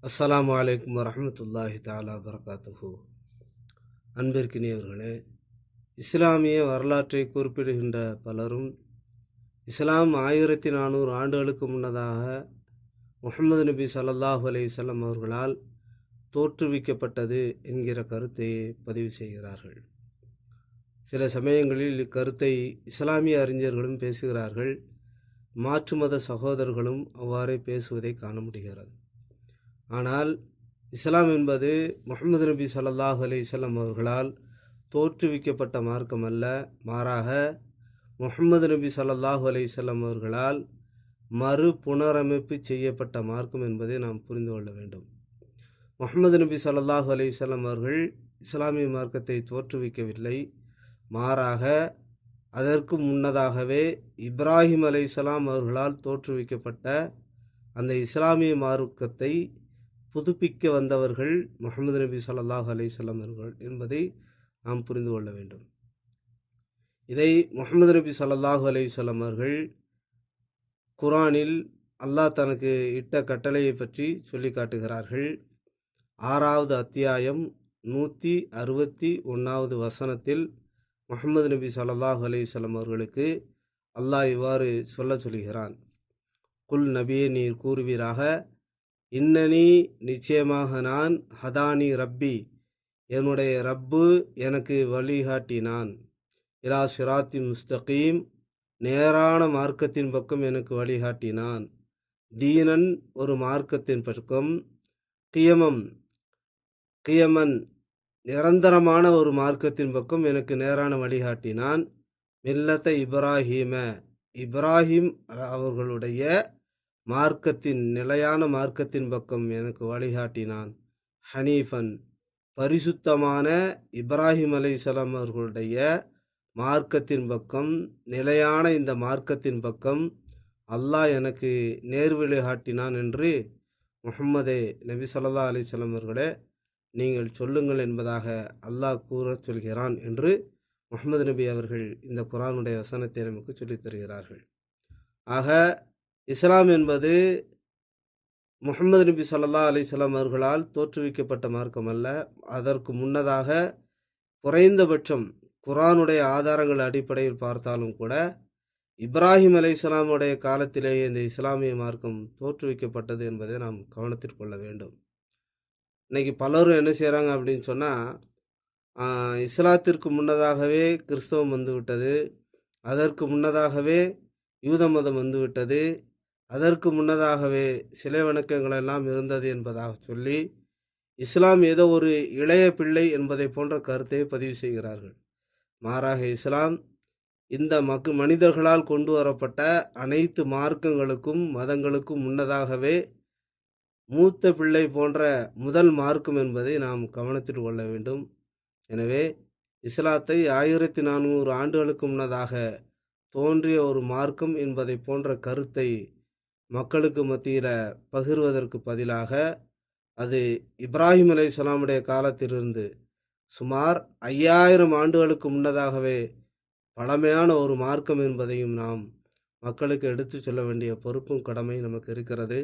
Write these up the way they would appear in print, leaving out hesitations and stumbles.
அஸ்ஸலாமு அலைக்கும் வரஹ்மத்துல்லாஹி தஆலா வபரகாத்துஹு. அன்பிற்கினியவர்களே, இஸ்லாமிய வரலாற்றை குறிப்பிடுகின்ற பலரும் இஸ்லாம் 1400 ஆண்டுகளுக்கு முன்னதாக முஹம்மது நபி ஸல்லல்லாஹு அலைஹி வஸல்லம் அவர்களால் தோற்றுவிக்கப்பட்டது என்கிற கருத்தை பதிவு செய்கிறார்கள். சில சமயங்களில் இக்கருத்தை இஸ்லாமிய அறிஞர்களும் பேசுகிறார்கள். மாற்று மத சகோதரர்களும் அவ்வாறே பேசுவதை காண முடிகிறது. ஆனால் இஸ்லாம் என்பது முஹம்மது நபி ஸல்லல்லாஹு அலைஹி வஸல்லம் அவர்களால் தோற்றுவிக்கப்பட்ட மார்க்கம் அல்ல. மாறாக முஹம்மது நபி ஸல்லல்லாஹு அலைஹி வஸல்லம் அவர்களால் மறு புனரமைப்பு செய்யப்பட்ட மார்க்கம் என்பதை நாம் புரிந்து கொள்ள வேண்டும். முஹம்மது நபி ஸல்லல்லாஹு அலைஹி வஸல்லம் அவர்கள் இஸ்லாமிய மார்க்கத்தை தோற்றுவிக்கவில்லை. மாறாக அதற்கு முன்னதாகவே இப்ராஹிம் அலைஹிஸ்ஸலாம் அவர்களால் தோற்றுவிக்கப்பட்ட அந்த இஸ்லாமிய மார்க்கத்தை புதுப்பிக்க வந்தவர்கள் முஹம்மது நபி ஸல்லல்லாஹு அலைஹி வஸல்லம் அவர்கள் என்பதை நாம் புரிந்து கொள்ள வேண்டும். இதை முஹம்மது நபி ஸல்லல்லாஹு அலைஹி வஸல்லம் அவர்கள் குர்ஆனில் அல்லாஹ் தனக்கு இட்ட கட்டளையை பற்றி சொல்லி காட்டுகிறார்கள். 6வது அத்தியாயம் 161வது வசனத்தில் முஹம்மது நபி ஸல்லல்லாஹு அலைஹி வஸல்லம் அவர்களுக்கு அல்லாஹ் இவ்வாறு சொல்கிறான். குல் நபியே, நீர் கூறுவீராக, இன்னனி, நிச்சயமாக நான், ஹதானி ரப்பி, என்னுடைய ரப்பு எனக்கு வழிகாட்டினான், இலா சிராத்தின் முஸ்தகீம், நேரான மார்க்கத்தின் பக்கம் எனக்கு வழிகாட்டினான், தீனன், ஒரு மார்க்கத்தின் பக்கம், கியமன், நிரந்தரமான ஒரு மார்க்கத்தின் பக்கம் எனக்கு நேரான வழிகாட்டினான், மில்லத்த இப்ராஹீம, இப்ராஹிம் அவர்களுடைய மார்க்கத்தின், நிலையான மார்க்கத்தின் பக்கம் எனக்கு வழிகாட்டினான், ஹனீஃபன், பரிசுத்தமான இப்ராஹிம் அலைஹிஸ்ஸலாம் அவர்களுடைய மார்க்கத்தின் பக்கம், நிலையான இந்த மார்க்கத்தின் பக்கம் அல்லாஹ் எனக்கு நேர்வழி காட்டினான் என்று முஹம்மதே நபி ஸல்லல்லாஹு அலைஹி வஸல்லம் அவர்களே நீங்கள் சொல்லுங்கள் என்பதாக அல்லாஹ் கூறச் சொல்கிறான் என்று முஹம்மது நபி அவர்கள் இந்த குர்ஆனுடைய வசனத்தை நமக்கு சொல்லித் தருகிறார்கள். ஆக இஸ்லாம் என்பது முஹம்மது நபி ஸல்லல்லாஹு அலைஹி வஸல்லம் அவர்களால் தோற்றுவிக்கப்பட்ட மார்க்கம் அல்ல. அதற்கு முன்னதாக குறைந்தபட்சம் குர்ஆனுடைய ஆதாரங்கள் அடிப்படையில் பார்த்தாலும் கூட இப்ராஹிம் அலைஹிஸ்ஸலாமுடைய காலத்திலேயே இந்த இஸ்லாமிய மார்க்கம் தோற்றுவிக்கப்பட்டது என்பதை நாம் கவனத்தில் கொள்ள வேண்டும். இன்னைக்கு பலரும் என்ன செய்கிறாங்க அப்படின்னு சொன்னால், இஸ்லாத்திற்கு முன்னதாகவே கிறிஸ்தவம் வந்துவிட்டது, அதற்கு முன்னதாகவே யூத மதம் வந்துவிட்டது, அதற்கு முன்னதாகவே சிலை வணக்கங்கள் எல்லாம் இருந்தது என்பதாக சொல்லி இஸ்லாம் ஏதோ ஒரு இளைய பிள்ளை என்பதை போன்ற கருத்தை பதிவு செய்கிறார்கள். மாறாக இஸ்லாம் இந்த மனிதர்களால் கொண்டு வரப்பட்ட அனைத்து மார்க்கங்களுக்கும் மதங்களுக்கும் முன்னதாகவே மூத்த பிள்ளை போன்ற முதல் மார்க்கம் என்பதை நாம் கவனத்தில் கொள்ள வேண்டும். எனவே இஸ்லாத்தை 1400 ஆண்டுகளுக்கு முன்னதாக தோன்றிய ஒரு மார்க்கம் என்பதை போன்ற கருத்தை மக்களுக்கு மத்தியில் பகிர்வதற்கு பதிலாக அது இப்ராஹிம் அலைஹிஸ்ஸலாமுடைய காலத்திலிருந்து சுமார் 5000 ஆண்டுகளுக்கு முன்னதாகவே பழமையான ஒரு மார்க்கம் என்பதையும் நாம் மக்களுக்கு எடுத்து சொல்ல வேண்டிய பொறுப்பும் கடமை நமக்கு இருக்கிறது.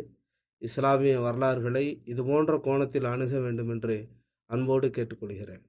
இஸ்லாமிய வரலாறுகளை இதுபோன்ற கோணத்தில் அணுக வேண்டும் என்று அன்போடு கேட்டுக்கொள்கிறேன்.